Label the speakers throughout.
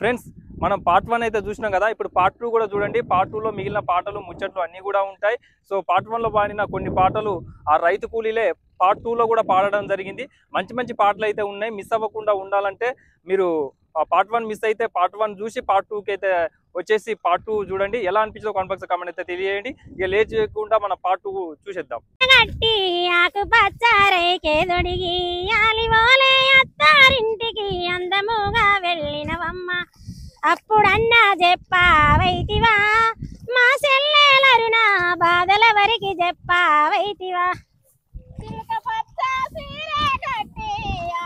Speaker 1: Friends మనం part 1 అయితే చూసినాం కదా. ఇప్పుడు పార్ట్ 2 కూడా చూడండి. పార్ట్ 2లో మిగిలిన పాటలు ముచ్చట్లు అన్నీ కూడా ఉంటాయి. సో పార్ట్ 1లో పాడిన కొన్ని పాటలు ఆ రైతు కూలీలే పార్ట్ 2లో కూడా పాడడం జరిగింది. మంచి మంచి పాటలు అయితే ఉన్నాయి. మిస్ అవ్వకుండా ఉండాలంటే మీరు పార్ట్ 1 మిస్ అయితే పార్ట్ 1 చూసి పార్ట్ 2కి అయితే వచ్చేసి పార్ట్ 2 చూడండి. ఎలా అనిపించిందో కామెంట్ బాక్స్ కామెంట్ అయితే తెలియజేయండి. ఇక లేట్ చేయకుండా మన పార్ట్ 2 చూసేద్దాం.
Speaker 2: అత్తారింటికి అందముగా వెళ్ళినవమ్మ అప్పుడన్నా చెప్పావైతివా మా సెల్లెలరునా బాధల వరికి చెప్పావైతివా చిలక పచ్చ సీరే కట్టి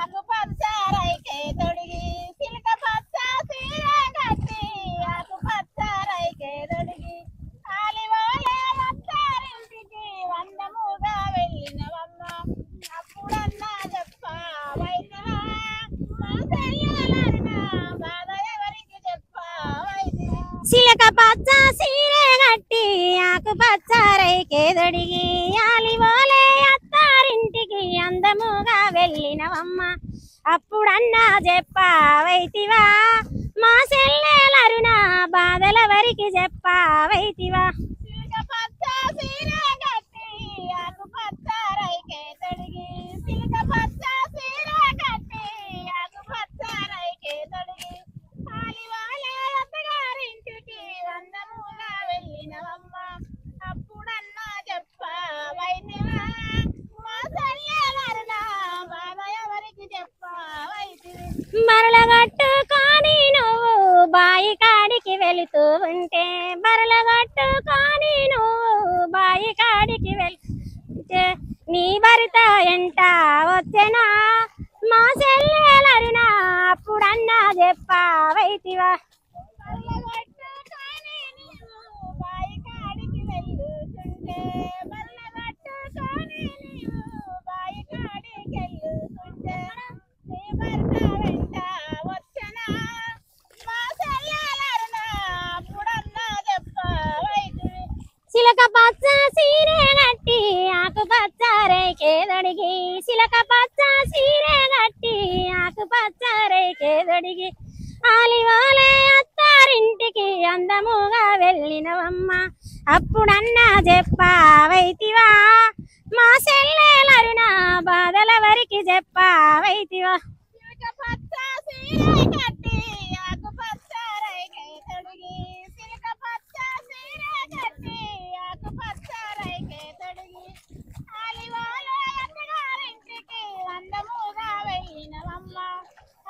Speaker 2: ఆకు పచ్చ రైకే తొడిగి చిలక పచ్చ సీరే కట్టి ఆకు పచ్చ రైకే తొడిగి ఆలివాలే అత్తారింటికి అందముగా వెళ్ళినవమ్మ అప్పుడన్నా చెప్పావైతివా మా సెల్లెలరునా బాధ ఎవరికి చెప్పావైతివా చిలక పచ్చ సీరే కట్టి ఆకు పచ్చ రైకే తొడిగి ఆలివాలే అత్తారింటికి అందముగా వెళ్ళినవమ్మ అప్పుడన్నా చెప్పావైతివా మా సెల్లెలరునా బాధల వరికి చెప్పావైతివా చిలక పచ్చ సీరే కట్టి ఆకు పచ్చ రైకే తొడిగి చిలక పచ్చ సీరే కట్టి ఆకు పచ్చ రైకే తొడిగి ఆలివాలే అత్తగారింటికి అందముగా వెళ్ళినవమ్మ అప్పుడన్నా చెప్పావైతివా మా సెల్లెలరునా బాధ ఎవరికి చెప్పావైతివి మరల కట్టుకొని నువ్వు బాయి కాడికి వెళుతూ ఉంటే మరల కట్టుకొని నువ్వు బాయి కాడికి వెళ్తే నీ భర్త ఎంట వచ్చెనా మా సెల్లెలరునా అప్పుడన్నా చెప్పావైతివా చిలక పచ్చ సీరే కట్టి ఆకు పచ్చ రేకే తొడిగి చిలక పచ్చ సీరే కట్టి ఆకు పచ్చ రేకే తొడిగి ఆలివాలే అత్తారింటికి అందముగా వెళ్ళినవమ్మ అప్పుడన్నా చెప్పావైతివా మా సెల్లెలరునా బాధల వరికి చెప్పావైతివా చిలక పచ్చ సీరే కట్టి ఆకు పచ్చ రేకే తొడిగి చిలక పచ్చ సీరే కట్టి ఆకు పచ్చ రేకే తొడిగి ఆలివాలే అత్తగారింటికి అందముగా వెళ్ళినవమ్మ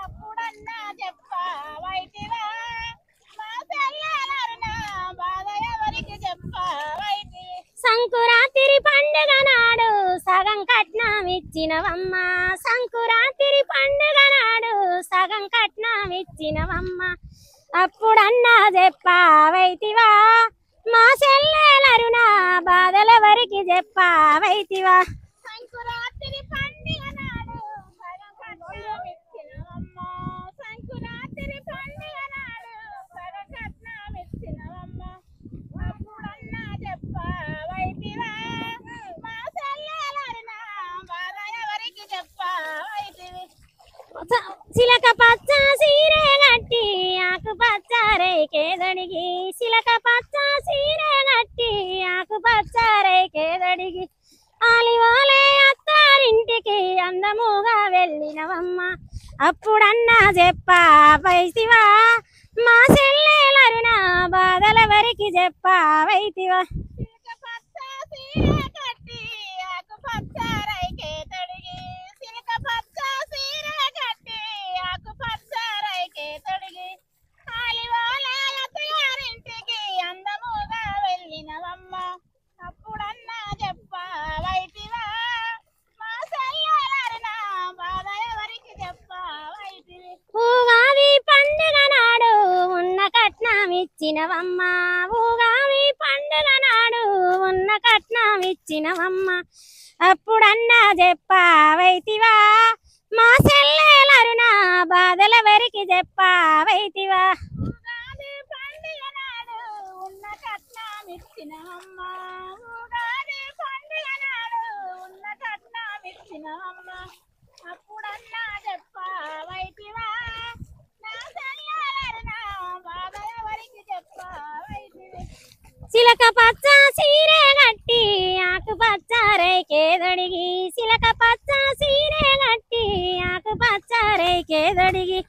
Speaker 2: అప్పుడన్నా చెప్పావైతివా మా సెల్లెలరునా బాధ ఎవరికి చెప్పావైతి సంకురాత్రి పండుగ నాడు సగం కట్నం ఇచ్చినవమ్మ సంకురాత్రి పండుగ నాడు సగం కట్నం ఇచ్చినవమ్మ అప్పుడన్నా చెప్పావైతివా మా సెల్లెలరునా బాధల వరికి చెప్పావైతివా సంకురాత్రి పండుగ నాడు సగం కట్నం ఇచ్చినవమ్మ సంకురాత్రి పండుగ నాడు సగం కట్నం ఇచ్చినవమ్మ అప్పుడన్నా చెప్పావైతివా మా సెల్లెలరునా బాధ ఎవరికి చెప్పావైతివి చిలక పచ్చ సీరే కట్టి ఆకు పచ్చ రేకే తొడిగి చిలక పచ్చ సీరే కట్టి ఆకు పచ్చ రేకే తొడిగి ఆలివాలే అత్తారింటికి అందముగా వెళ్ళినవమ్మ అప్పుడన్నా చెప్పావైతివా మా సెల్లెలరునా బాధల వరికి చెప్పావైతివా చిలక పచ్చ సీరే కట్టి ఆకు పచ్చ రైకే తొడిగి చిలక పచ్చ సీరే కట్టి ఆకు పచ్చ రైకే తొడిగి ఆలివాలే అత్తగారింటికి అందముగా వెళ్ళినవమ్మ అప్పుడన్నా చెప్పావైతివా మా సెల్లెలరునా బాధ ఎవరికి చెప్పావైతివి ఉగాది పండుగ నాడు ఉన్న కట్నం ఇచ్చినవమ్మ ఉగాది పండుగ నాడు ఉన్న కట్నం ఇచ్చినవమ్మ అప్పుడన్నా చెప్పావైతివా మా సెల్లెలరునా బాధల వరికి చెప్పావైతివా ఉగాది పండుగ నాడు ఉన్న కట్నం ఇచ్చినవమ్మ ఉగాది పండుగ నాడు ఉన్న కట్నం ఇచ్చినవమ్మ అప్పుడన్నా చెప్పావైతివా నా సెల్లెలరునా సిలక పచ్చ సీరే గట్టి ఆకుపచ్చ రేకేదొడిగి సిలక పచ్చ సీరే గట్టి ఆకుపచ్చ రేకేదొడిగి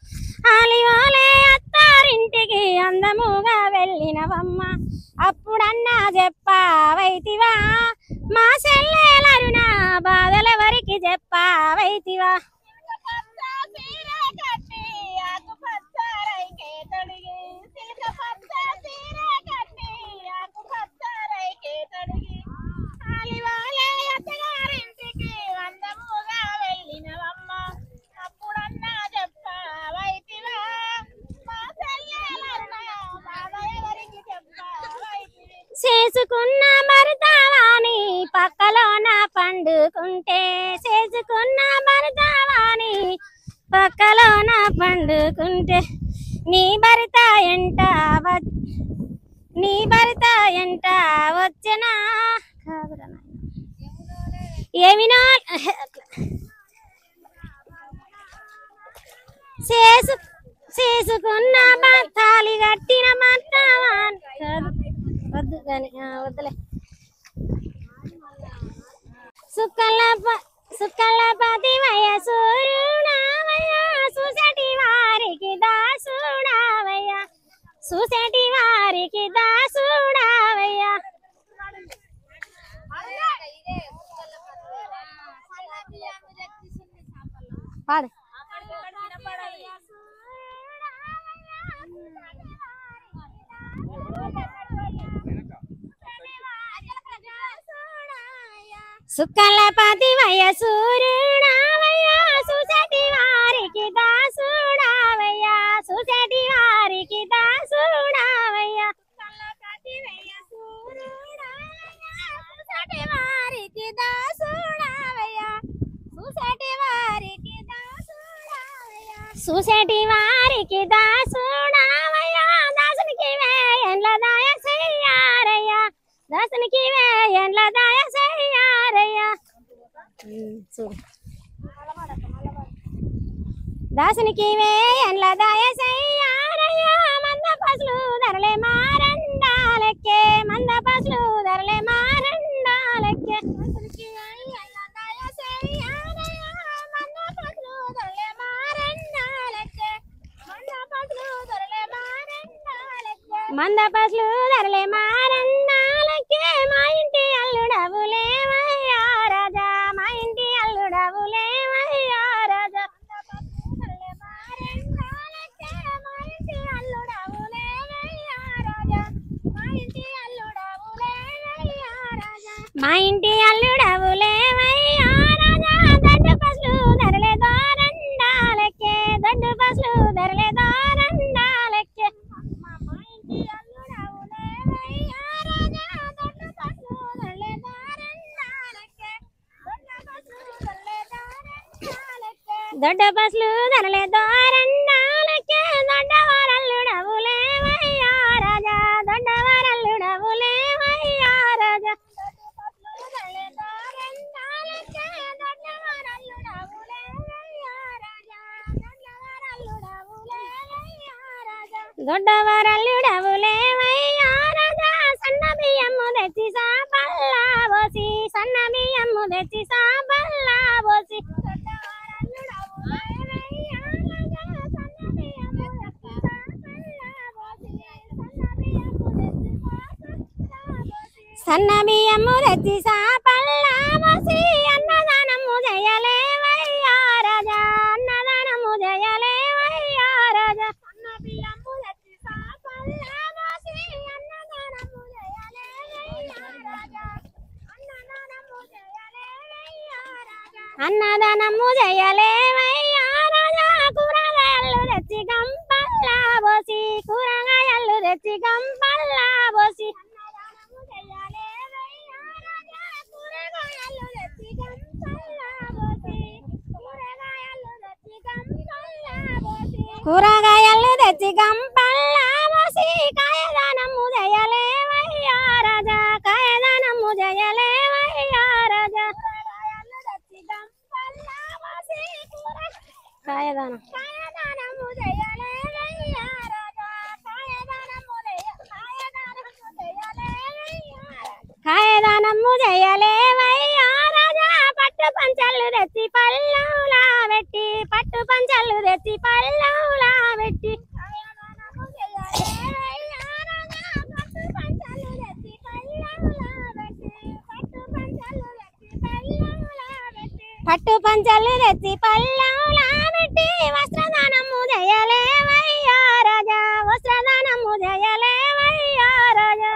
Speaker 2: ఆలివాలే అత్తారింటికి అందముగా వెళ్ళినవమ్మ అప్పుడన్నా చెప్పావైతివా మా సెల్లెలరుణ బాధలెవరికి చెప్పావైతివా చేసుకున్న భర్తవాని పక్కలోన పండుకుంటే చేసుకున్న భర్తవాని పక్కలోన పండుకుంటే నీ భర్త ఎంట వచ్చినా ఏమినో చేసుకున్న తాళి కట్టిన భర్తవాని వద్దు కానీ వద్దులే సుక్కలపతి వయసూరుడావయ్య సుసటి వారికి దాసుడావయ్య సుసటి వారికి దాసుడావయ్య పాడు సుక్కలపతి వయసూరుడావయ్య సుసటి వారికి దాసుడావయ్య సుసటి వారికి దాసుడావయ్య సుక్కలపతి వయసూరుడావయ్య సుసటి వారికి దాసుడావయ్య సుసటి వారికి దాసుడావయ్య సుసటి వారికి దాసుడావయ్య దాసునికి వేయండ్ల దాయ చెయ్యారయ్య దాసునికి వేయండ్ల దాయ చెయ్యారయ్య దాసునికి వేయండ్ల దాయ చెయ్యారయ్య మంద పసులు ధరలే మారండాలెక్కే మంద పసులు ధరలే మారండాలెక్కే దాసునికి వేయండ్ల దాయ చెయ్యారయ్య మంద పసులు ధరలే మారండాలెక్కే మంద పసులు ధరలే మారండాలెక్కే మంద పసులు ధరలే మారండాలెక్కే మా ఇంటి అల్లుడవులేవయ్యా రాజా మా ఇంటి అల్లుడవులేవయ్యా రాజా మా ఇంటి అల్లుడవులేవయ్యా రాజా దొడ్డు పసులు ధరలే దోరండాలెక్కే దొడ్డు పసులు ధరలే దోరండాలెక్కే మా ఇంటి అల్లుడవులేవయ్యా రాజా దొడ్డు పసులు ధరలే దోరండాలెక్కే దొడ్డు పసులు ధరలే దోరండాలెక్కే దొడ్డవారల్లుడవులేవయ్యా రాజా దొడ్డవారల్లుడవులేవయ్యా రాజా దొడ్డవారల్లుడవులేవయ్యా రాజా సన్న బియ్యము తెచ్చి సాపల్లా పోసి సన్న బియ్యము తెచ్చి సాపల్లా పోసి సన్న బియ్యము తెచ్చి సాపల్లా పోసి అన్నదానము జయలేవయ్యా రాజా అన్నదానము జయలేవయ్యా రాజా సన్న బియ్యము తెచ్చి సాపల్లా పోసి అన్నదానము జయలేవయ్యా రాజా అన్నదానము జయలేవయ్యా రాజా అన్నదానము జయలేవయ్యా రాజా కూరగాయలు తెచ్చి గంపల్లా పోసి కూరగాయలు తెచ్చి గంపల్లా పోసి కూరగాయలు తెచ్చి గంపల్లా పోసి కాయదానము జయలేవయ్యా రాజా కాయదానము జయలేవయ్యా రాజా కాయదానము జయలేవయ్యా రాజా కాయదానము జయలేవయ్యా స్నానము చేయలేవయ్యా రాజా పట్టు పంచలు తెచ్చి పల్లవులా పెట్టి పట్టు పంచలు తెచ్చి పల్లవులా పెట్టి పట్టు పంచలు తెచ్చి పల్లవులా పెట్టి వస్త్రదానము చేయలేవయ్యా రాజా వస్త్రదానము చేయలేవయ్యా రాజా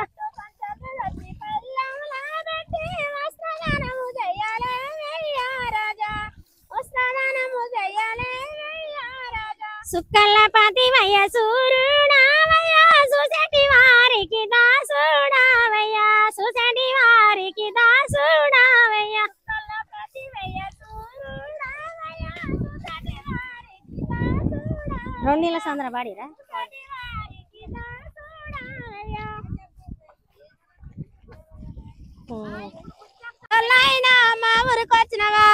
Speaker 2: సుక్కల పతివయ్య సూర్యుడావయ్యా సుసటి వారికి దాసుడావయ్యా సుసటి వారికి దాసుడావయ్యా రెండు నీళ్ళ సంద్ర పాడిరా మా ఊరికి వచ్చినవా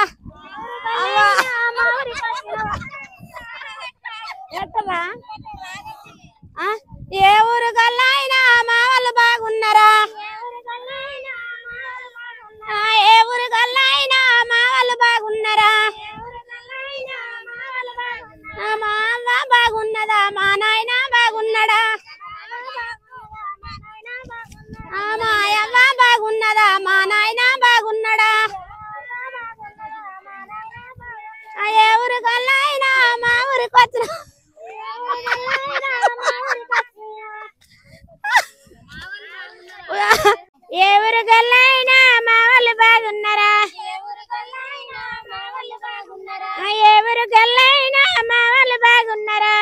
Speaker 2: ఏ ఊరు గల్లైనా మా వాళ్ళు బాగున్నారా ఏ ఊరు గల్లైనా మా వాళ్ళు బాగున్నారా మా అవ్వ బాగున్నదా మా నాయన బాగున్నాడా మా అవ్వ బాగున్నదా మా నాయన బాగున్నాడా ఏ ఊరు గల్లైనా మా ఊరికి వచ్చిన ఏ ఊరు గల్లైనా మా వాళ్ళు బాగున్నారా ఏ ఊరు గల్లైనా మా వాళ్ళు బాగున్నారా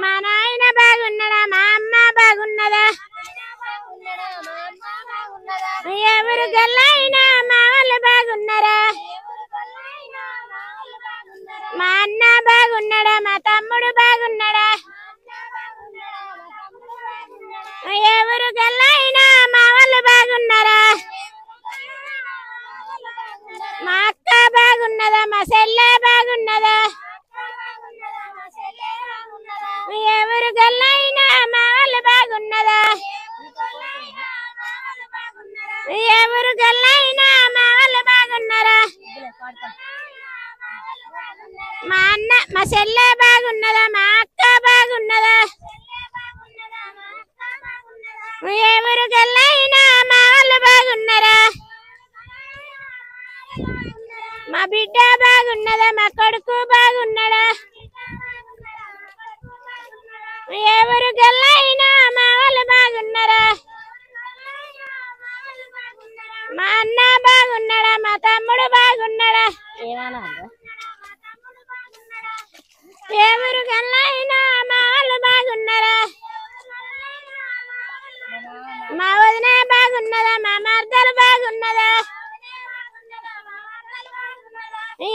Speaker 2: మా నాయన బాగున్నాడా మా అమ్మ బాగున్నదా ఏ ఊరు గల్లైనా మా వాళ్ళు బాగున్నారా మా అన్న బాగున్నాడా మా తమ్ముడు బాగున్నాడా ఏ ఊరు గల్లైనా మా వాళ్ళు బాగున్నారా మా అక్క బాగున్నదా మా చెల్లె బాగున్నదా ఏ ఊరు గల్లైనా మా వాళ్ళు బాగున్నదా ఏ ఊరు గల్లైనా మా వాళ్ళు బాగున్నారా మా అన్న మా చెల్లె బాగున్నదా మా అక్క బాగున్నదా ఏ ఊరు గల్లైనా మా వాళ్ళు బాగున్నారా మా బిడ్డ బాగున్నదా మా కొడుకు బాగున్నాడా ఏ ఊరు గల్లైనా మా వాళ్ళు బాగున్నారా మా అన్న బాగున్నాడా మా తమ్ముడు బాగున్నాడా ఏ ఊరు గల్లైనా మా వాళ్ళు బాగున్నారా మా వదిన బాగున్నదా మా మర్దలు బాగున్నదా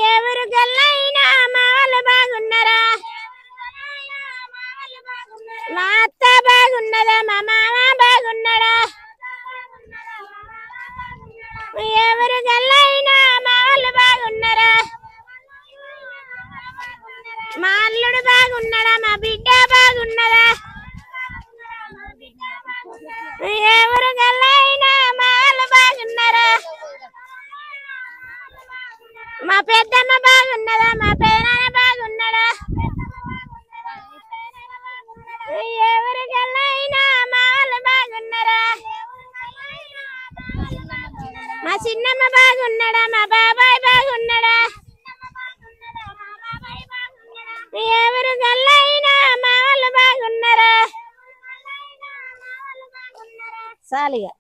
Speaker 2: ఏ ఊరు గల్లైనా మా వాళ్ళు బాగున్నారా మా అత్త బాగున్నదా మా మామ బాగున్నాడా ఏ ఊరు గల్లైనా మా వాళ్ళు బాగున్నారా మా అల్లుడు బాగున్నాడా మా బిడ్డ బాగున్నదా ఏ ఊరు గల్లైనా మా వాళ్ళు బాగున్నారా మా పెద్దమ్మ బాగున్నదా మా పెదనాన్న బాగున్నాడా ఏ ఊరు గల్లైనా మా వాళ్ళు బాగున్నారా మా చిన్నమ్మ బాగున్నాడా మా బాబాయ్ బాగున్నాడా ఏ ఊరు గల్లైనా మా వాళ్ళు బాగున్నారా సాలిగా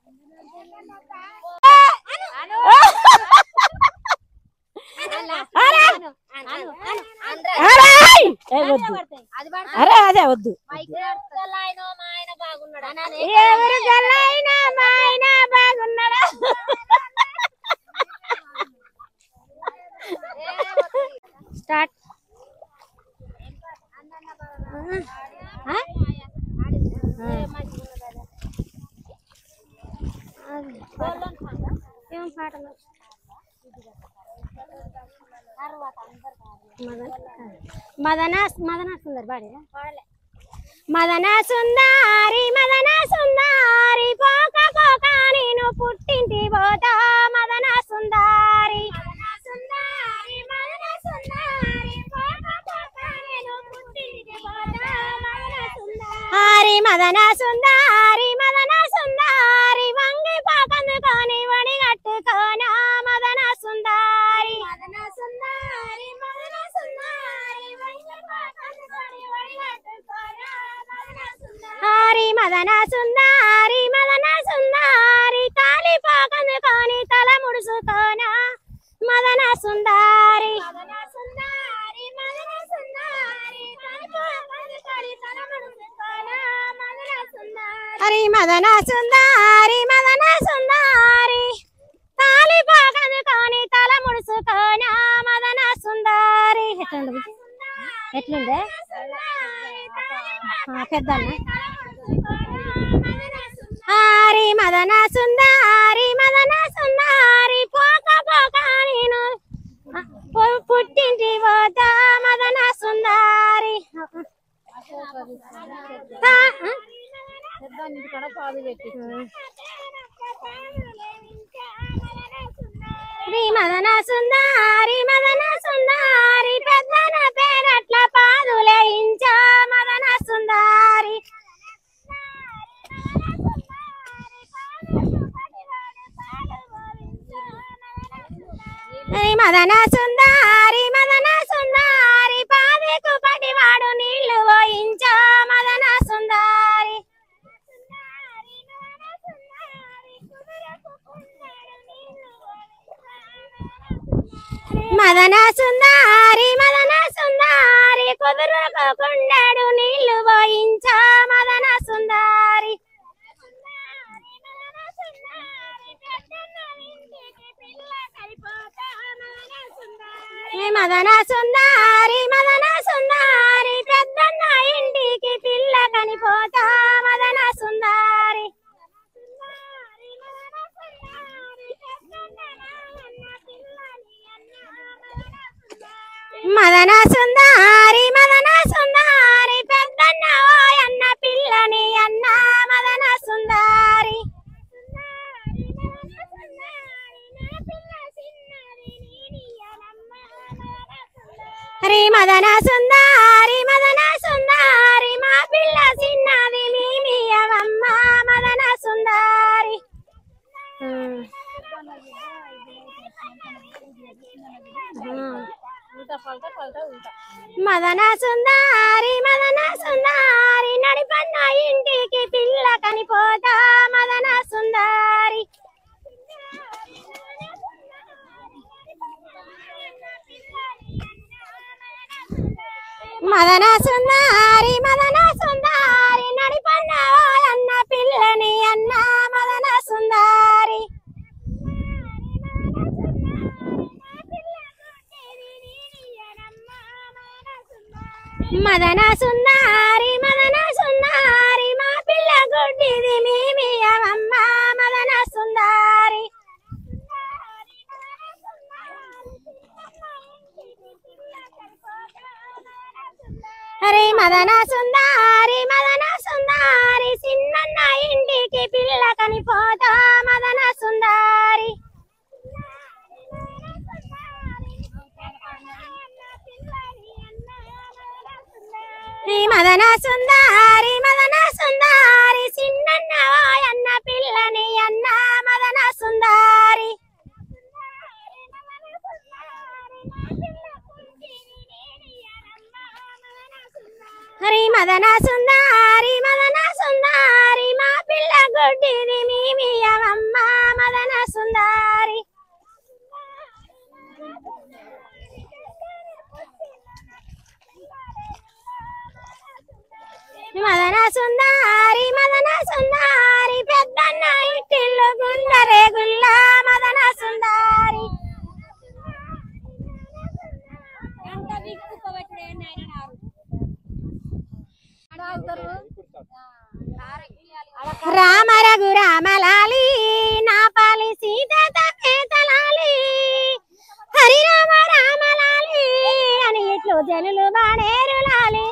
Speaker 2: అరే అదే వద్దు ఎవరు గల్లైనా మా ఆయన బాగున్నాడా స్టార్ట్ ఏం పాటలు మదన మదన సుందర్ బాడీ మదన సుందారి పోక పోక నేను పుట్టింటి పోతా మదన సుందారి మదన సుందారి వంగి పాకందుకొని వడి కట్టుకోనా మదన సుందారి మదన సుందారి తాలి పాకందుకొని తల ముడుసుకోనా మదన సుందారి మదన సుందారి తాలి పాకందుకొని తల ముడుసుకోనా మదన సుందారి ఎట్లుండే పెద్దన్న మదన సుందారి పోక పోక నేను పుట్టింటి పోతా మదన సుందారి మదన సుందారి పెద్దన పేరట్ల పాదులేయించా మదన సుందారి మదన సుందారి పాదకు పటివాడు నీళ్లు పోయించా మదన సుందారి మదన సుందారి కుదురుకు కుండడు నీళ్లు పోయించా మదన సుందారి మదన సుందారి పెద్దన్న ఇంటికి పిల్ల కనిపోతా మదన సుందారి మదన సుందారి పెద్దన్న ఓయన్న పిల్లని అన్న మదన సుందారి మదన సుందారి మా పిల్ల చిన్నది మీమియవమ్మ మదన సుందారి మదన సుందారి నడిపన్న ఇంటికి పిల్ల కనిపోతా మదన సుందారి మదన సుందారి నడిపన్న అన్న పిల్లని అన్న మదన సుందారి మదన సుందారి మా పిల్ల గుడ్డిది మీమియవమ్మ మదన సుందారి మదన సుందారి చిన్నన్న ఇంటికి పిల్ల కనిపోతా మదన సుందారి మదన సుందారి చిన్నన్న వాయన్న పిల్లని అన్న మదన సుందారి మదన సుందారి మా పిల్ల గుడ్డిది మీమియవమ్మ మదన సుందారి మదన సుందారి పెద్దన్న ఇంటిల్లు గుండరే గుల్ల మదన సుందారి రామ రఘు రామలాలి నా పాలి సీత తలాలి హరి రామ రామలాలి అని ఇట్లు జనులు బాణేరు లాలి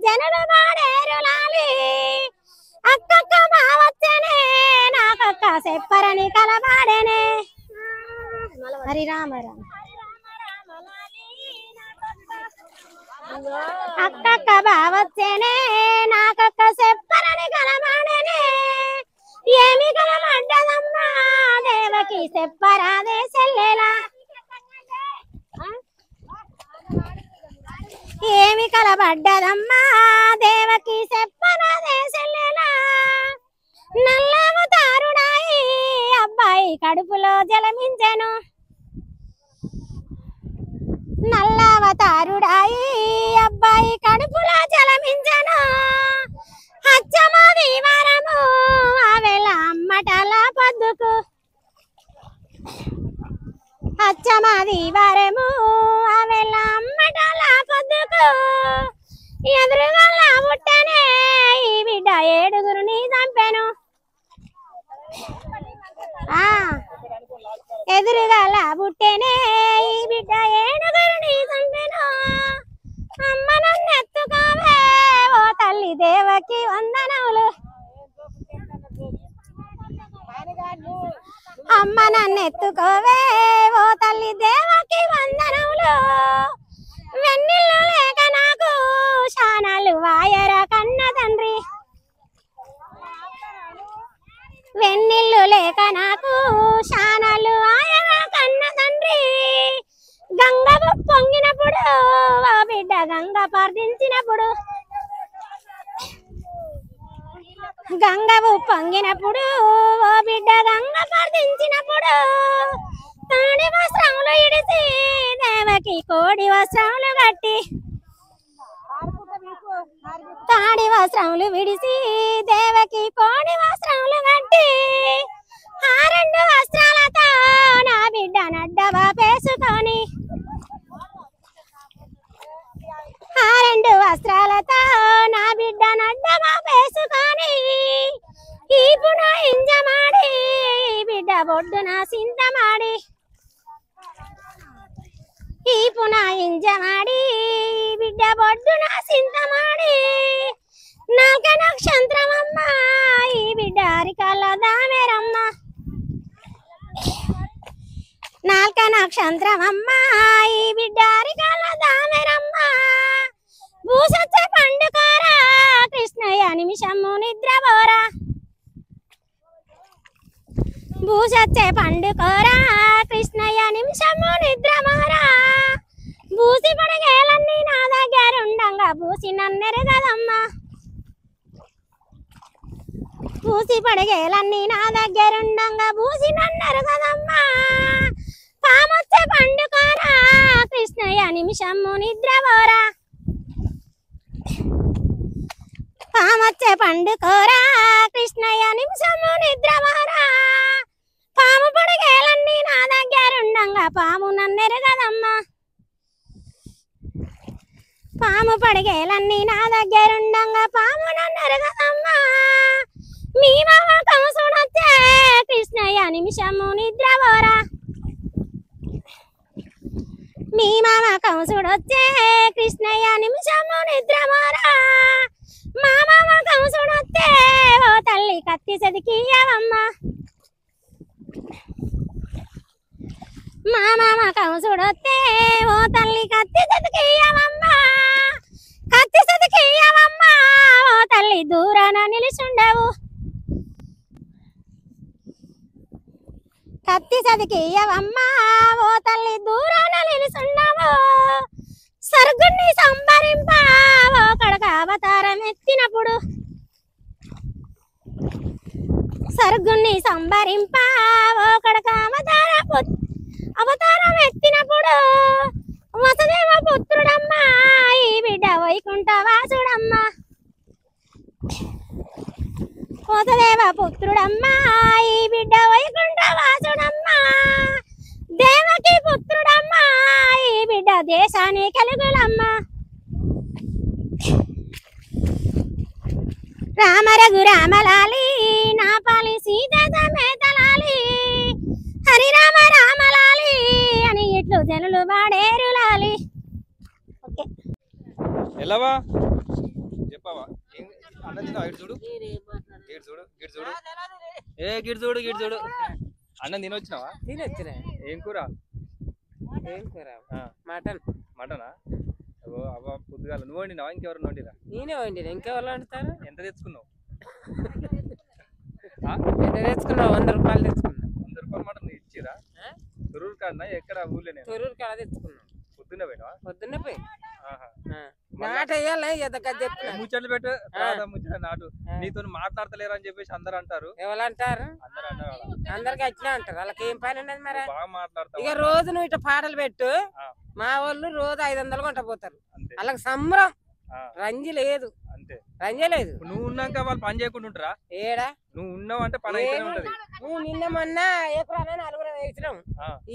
Speaker 2: జనులు పాడేరు లాలి అక్కక్క బావచ్చనే నాకక్క చెప్పరని కలబాడేనే హరి రామ రామ అక్కక్క బావచ్చనే నాకక్క చెప్పరని కలబాడేనే ఏమి కలబడ్డదమ్మా దేవకి చెప్పరాదే చెల్లెలా ఏమి కలబడ్డదమ్మా దేవకి చెప్పరాదే చెల్లెలా నల్లవతారుడాయి అబ్బాయి కడుపులో జలమించెను నల్లవతారుడాయి అబ్బాయి కడుపులో జలమించెను అచ్చమాది వారము ఆవేళ అమ్మటల పొద్దుకు అచ్చమాది వారము ఆవేళ అమ్మటల పొద్దుకు ఎదురుగా పుట్టనే ఈ బిడ్డ ఏడుగురిని చంపెను ఎదురుగా పుట్టేనే ఈ బిడ్డ ఏడుగురిని చంపెను అమ్మ నన్ను ఎత్తుకోవే ఓ తల్లి దేవకి వందనములు అమ్మ నన్ను ఎత్తుకోవే ఓ తల్లి దేవకి వందనములు వెన్నెల్లు లేక నాకు శానాలు వాయర కన్న తండ్రి వెన్నెల్లు లేక నాకు శానాలు వాయర కన్న తండ్రి గంగ పొంగినప్పుడు ఆ బిడ్డ గంగ ప్రార్థించినప్పుడు గంగవు పొంగినప్పుడు ఓ బిడ్డ గంగ ప్రార్థించినప్పుడు తాడి వస్త్రములు ఇడిసి దేవకి కోడి వస్త్రములు కట్టి తాడి వస్త్రములు విడిసి దేవకి కోడి వస్త్రములు కట్టి ఆ రెండు వస్త్రాలతో నా బిడ్డ నడ్డవా పేసుకొని ఆ రెండు వస్త్రాలతో నా బిడ్డ నడ్డవా పేసుకొని ఈపున ఇంజమాడి బిడ్డ బొడ్డున సింతమాడి ఈపున ఇంజమాడి బిడ్డ బొడ్డున సింతమాడి నాక నక్షత్రమమ్మ ఈ బిడ్డ అరికాల దామెరమ్మ నాల్క నక్షత్రమమ్మ ఈ బిడ్డ అరికాల దామెరమ్మ భూసచ్చ పండుకోరా కృష్ణయ్య నిమిషము నిద్రపోరా భూసచ్చే పండుకోరా కృష్ణయ్య నిమిషము నిద్రపోరా భూసి పడగేలన్నీ నా దగ్గర ఉండంగా భూసి నన్నెరగదమ్మా భూసి పడగేలన్నీ నా దగ్గర ఉండంగా భూసి నన్నెరగదమ్మా పామొచ్చే పండుకోరా కృష్ణయ్య నిమిషము నిద్రపోరా పామొచ్చే పండుకోరా కృష్ణయ్య నిమిషము నిద్రపోరా పాము పడగేలన్నీ నా దగ్గర ఉండంగా పాము నన్నెరగదమ్మా పాము పడగేలన్నీ నా దగ్గర ఉండంగా పాము నన్నెరగదమ్మా మీ మామ కంసుడొచ్చే కృష్ణయ్య నిమిషము నిద్రపోరా మీ మామ కంసుడొచ్చే కృష్ణయ్య నిమిషము నిద్రపోరా మా మామ కంసుడొచ్చే ఓ తల్లి కత్తి సెదికియవమ్మ మా మామ కంసుడొచ్చే ఓ తల్లి కత్తి సెదికియవమ్మ కత్తి సెదికియవమ్మ ఓ తల్లి దూరాన నిలిచుండవు కత్తి సెదికియవమ్మ ఓ తల్లి దూరాన నిలిచుండవు సర్గుణ్ణి సంబరింప ఓ కడక అవతారం ఎత్తినప్పుడు సర్గుణ్ణి సంబరింప ఓ కడక అవతారం ఎత్తినప్పుడు వసుదేవ పుత్రుడమ్మ ఈ బిడ్డ వైకుంఠ వాసుడమ్మ వసుదేవ పుత్రుడమ్మ ఈ బిడ్డ వైకుంఠ వాసుడమ్మ దేవకి పుత్రుడమ్మ ఈ బిడ్డ దేశాన్ని కలుగులమ్మ రామ రఘు రామలాలి నా పాలి సీత సమేతలాలి హరి రామ రామలాలి అని ఇట్లు జనులు వాడేరు లాలి. ఓకే
Speaker 1: ఎలావా ఇటు చూడు గిడు చూడు గిడు చూడు ఏ గిడు చూడు గిడు చూడు అన్నం తినొచ్చినావా
Speaker 3: తినొచ్చినా
Speaker 1: ఏం కూర
Speaker 3: ఏం కూర మటన్
Speaker 1: మటనా ఓ అవ్వ పొద్దుగాల నువ్వు వండినావా ఇంకెవరు వండిరా
Speaker 3: నేనే వండినా ఇంకెవరు వండుతారు
Speaker 1: ఎంత తెచ్చుకున్నావు
Speaker 3: ఎంత తెచ్చుకున్నావు 100 రూపాయలు తెచ్చుకున్నా
Speaker 1: 100 రూపాయలు మటన్ ఇచ్చిరా తొరూరు కాడనా ఎక్కడ ఊర్లోనే
Speaker 3: తొరూరు కాడ తెచ్చుకున్నాం
Speaker 1: పొద్దున్నే పోయినావా
Speaker 3: పొద్దున్నే పోయి నాట వేయాలి
Speaker 1: ముచ్చట్లు పెట్టు ముచ్చట నాటు నీతో మాట్లాడతలేరు అని చెప్పేసి అందరు అంటారు
Speaker 3: ఎవరు అంటారు
Speaker 1: అందరు అన్నారు
Speaker 3: అందరికి వచ్చినా అంటారు వాళ్ళకి ఏం పని ఉన్నది మరి
Speaker 1: బాగా మాట్లాడతావు
Speaker 3: ఇక రోజు నువ్వు ఇట్లా పాటలు పెట్టు మా వాళ్ళు రోజు 500 కొంట పోతారు వాళ్ళకి సంబరం రంజి లేదు
Speaker 1: అంతే
Speaker 3: రంజి లేదు
Speaker 1: నువ్వు ఉన్నాక వాళ్ళు పని చేయకుండా ఉంటారా
Speaker 3: ఏడా
Speaker 1: నువ్వు ఉన్నావు అంటే పని అయితేనే ఉంటది
Speaker 3: నువ్వు నిన్న మొన్న ఎకరాన 4 వేసినాం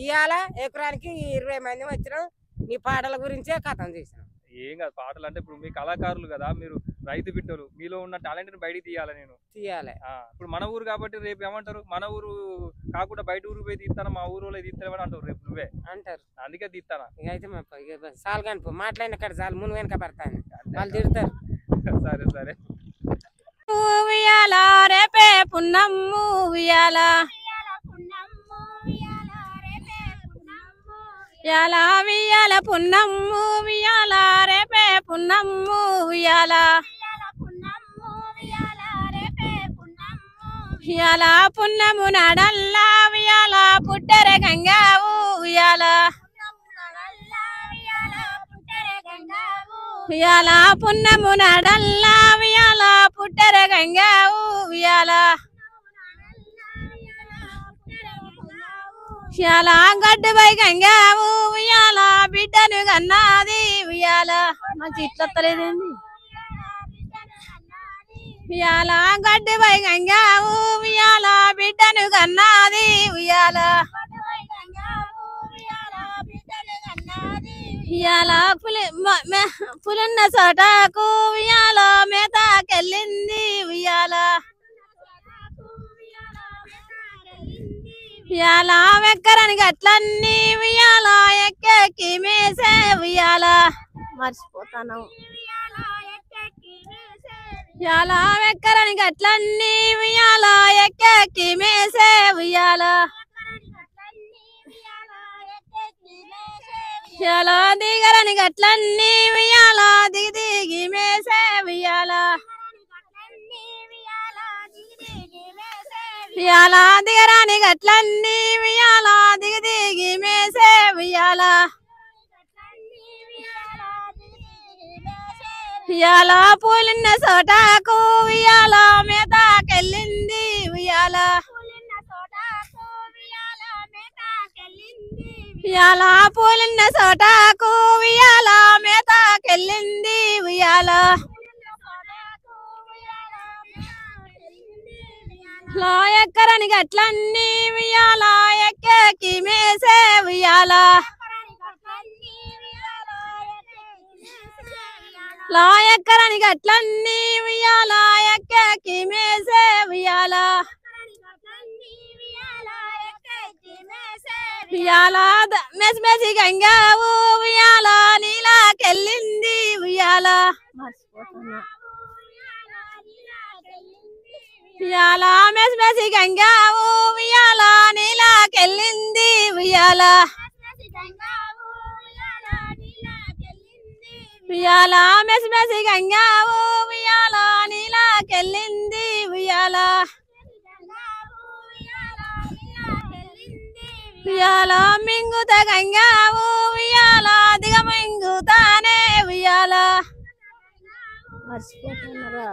Speaker 3: ఇవాళ ఎకరానికి 20 మంది వచ్చినాం నీ పాటల గురించే కథం చేసినాం
Speaker 1: ఏం కాదు పాటలు అంటే ఇప్పుడు మీ కళాకారులు కదా మీరు రైతు బిడ్డలు మీలో ఉన్న టాలెంట్ ని బయటికి తీయాలి నేను
Speaker 3: తీయాలి
Speaker 1: ఇప్పుడు మన ఊరు కాబట్టి రేపు ఏమంటారు మన ఊరు కాకుండా బయట ఊరు పోయి తీస్తాను మా ఊరు తీస్తామని అంటారు రేపు నువ్వే అంటారు అందుకే తీస్తానా
Speaker 3: ఇక అయితే చాలు కనుపో మాట్లాడిన కాడ చాలు మును వెనక పడతాను వాళ్ళు తిడతారు
Speaker 1: సరే సరే
Speaker 2: ఉయ్యాల రేపే పున్నమ్ము ఉయ్యాల ఉయ్యాల ఉయ్యాల పున్నమ్ము ఉయ్యాల రేపే పున్నమ్ము ఉయ్యాల ఉయ్యాల పున్నము నాడల్లా ఉయ్యాల పుట్టెర గంగా ఉయ్యాల ఉయ్యాల పున్నము నాడల్లా ఉయ్యాల పుట్టెర గంగా ఉయ్యాల ఉయ్యాల గడ్డుపై గంగా ఉయ్యాల బిడ్డను కన్నాది ఉయ్యాల మంచి ఇట్లా వస్తలేదండి ఉయ్యాల గడ్డుపై గంగా ఉయ్యాల బిడ్డను కన్నాది ఉయ్యాల ఉయ్యాల పులున్న చోటకు ఉయ్యాల మేతకెళ్ళింది ఉయ్యాల ఉయ్యాల వెక్కరని గట్లన్నీ ఉయ్యాల ఎక్కెక్కి మేసే ఉయ్యాల మర్చిపోతాను ఉయ్యాల వెక్కరని గట్లన్నీ ఉయ్యాల ఎక్కెక్కి మేసే ఉయ్యాల ఉయ్యాల దిగరని గట్లన్నీ ఉయ్యాల దిగి దిగి మేసే ఉయ్యాల ఉయ్యాల దిగరాని గట్లన్నీ ఉయ్యాల దిగి దిగి మేసే ఉయ్యాల ఉయ్యాల పూలిన్న చోటకు ఉయ్యాల మేతకెళ్ళింది ఉయ్యాల ఉయ్యాల పూలిన్న చోటకు ఉయ్యాల మేతకెళ్ళింది ఉయ్యాల ఎక్కరని గట్లన్నీ ఉయ్యాల ఎక్కెక్కి మేసే ఉయ్యాల ఎక్కరని గట్లన్నీ ఉయ్యాల ఎక్కెక్కి మేసే ఉయ్యాల ఉయ్యాల మెసి మెసి గంగా ఉయ్యాల నీలాకెళ్ళింది ఉయ్యాల మర్చిపోతున్నా ఉయ్యాల మెసి మెసి గంగా ఉయ్యాల నీలాకెళ్ళింది ఉయ్యాల ఉయ్యాల మెసి మెసి గంగా ఉయ్యాల నీలాకెళ్ళింది ఉయ్యాల ఉయ్యాల మింగుత గంగా ఉయ్యాల దిగ మింగుతానే ఉయ్యాల మర్చిపోతున్నారా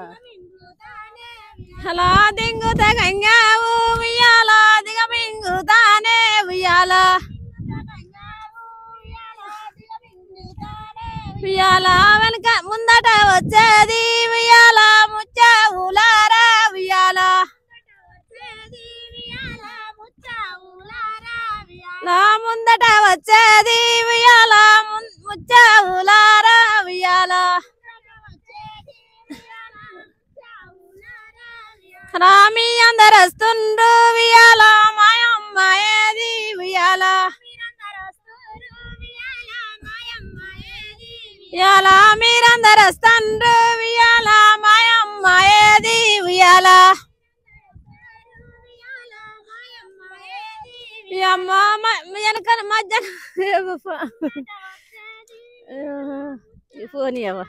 Speaker 2: అలా దింగుత గంగా ఉయ్యాల దిగ మింగుతానే ఉయ్యాల ఉయ్యాల వెనక ముందట వచ్చేది ఉయ్యాల ముచ్చ ఊలారా ఉయ్యాల ముందట వచ్చేది ఉయ్యాల ముచ్చ ఊలారా ఉయ్యాల రామి అందరు వస్తుండ్రు ఉయ్యాల మాయమ్మ ఏది ఉయ్యాల ఉయ్యాల మీరందరు వస్తుండ్రు ఉయ్యాల మాయమ్మ
Speaker 4: ఉయ్యాల అమ్మ వెనక మధ్యాహ్నం ఫోన్ ఇవ్వ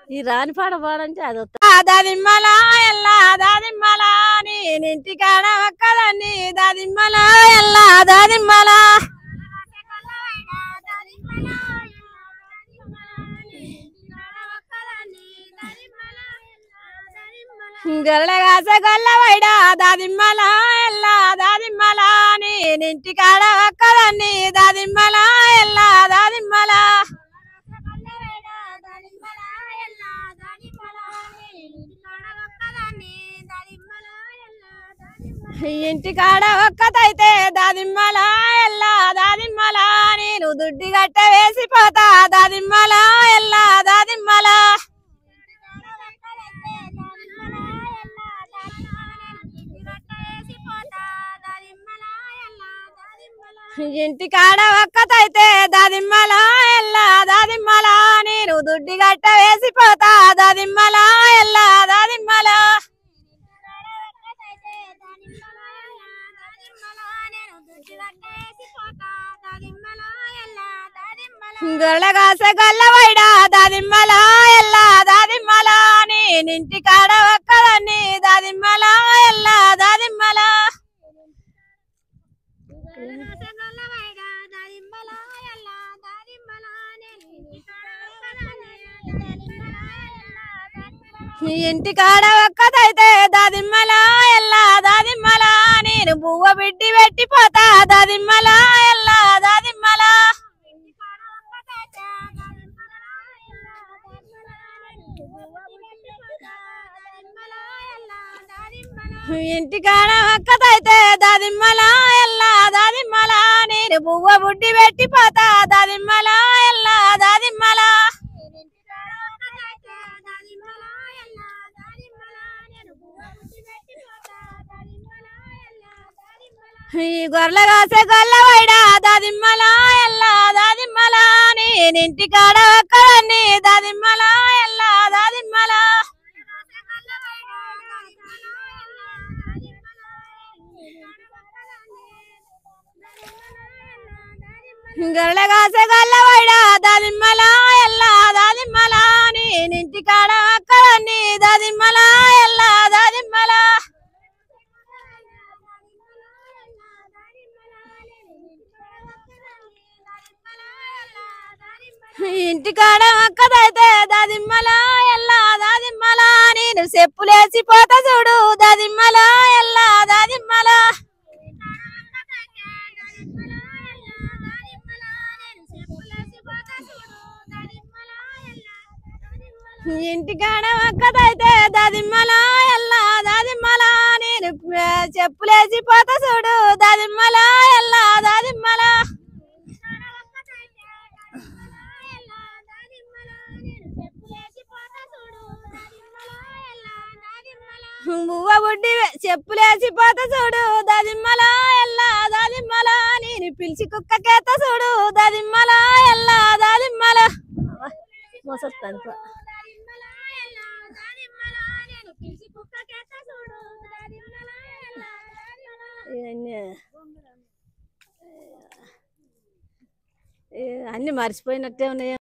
Speaker 4: ఈ రాని పాట పాడంటే అది దాదిమ్మల ఎల్లా దాదిమ్మల నేనింటికాడ ఒక్కదాన్ని దాదిమ్మల ఎల్లా దాదిమ్మల గొల్లగాస గొల్లవైడ దాదిమ్మల ఎల్లా దాదిమ్మల నేనింటికాడ ఒక్కదాన్ని దాదిమ్మల ఎల్లా దాదిమ్మల ఇంటికాడ ఒక్కతైతే దాదిమ్మల ఎల్లా దాదిమ్మల నేను దుడ్డి గట్ట వేసిపోతా దాదిమ్మల ఎల్లా దాదిమ్మల ఇంటికాడ ఒక్కతైతే దాదిమ్మల ఎల్లా దాదిమ్మల నేను దుడ్డి గట్ట వేసిపోతా దాదిమ్మల ఎల్లా దాదిమ్మల గొల్లగాస గొల్లవైడ దాదిమ్మల ఎల్లా దాదిమ్మల నేనింటికాడ ఒక్కదాన్ని దాదిమ్మల ఎల్లా దాదిమ్మల ఇంటికాడ ఒక్కదైతే దాదిమ్మల ఎల్లా దాదిమ్మల నేను బువ్వ బిడ్డి పెట్టిపోతా దాదిమ్మల ఎల్లా దాదిమ్మల ఇంటికాడ ఒక్కదైతే దాదిమ్మల ఎల్లా దాదిమ్మల నేను బువ్వ బుడ్డి పెట్టిపోతా దాదిమ్మల ఎల్లా దాదిమ్మల ఈ గొర్రెగాసే గొల్లవైడ దాదిమ్మల ఎల్లా దాదిమ్మల నేనింటికాడ ఒక్కదాన్ని దాదిమ్మల ఎల్లా దాదిమ్మల గొర్రెగాసే గొల్లవైడ దాదిమ్మల ఎల్లా దాదిమ్మల నేనింటికాడ ఒక్కదాన్ని దాదిమ్మల ఎల్లా దాదిమ్మల ఇంటికాడ ఒక్కదైతే దాదిమ్మల ఎల్లా దాదిమ్మల నేను చెప్పులేసిపోతా చూడు దాదిమ్మల ఎల్లా దాదిమ్మల ఇంటికాడ ఒక్కదైతే దాదిమ్మల ఎల్లా దాదిమ్మల నేను చెప్పులేసిపోతా చూడు దాదిమ్మల ఎల్లా దాదిమ్మల బువ్వ బుడ్డి చెప్పులేసిపోతా చూడు దాదిమ్మల ఎల్లా దాదిమ్మల నేను పిలిచి కుక్కకేత చూడు దాదిమ్మల ఎల్లా దాదిమ్మల మోసొస్తాను అన్ని మర్చిపోయినట్టే ఉన్నాయి.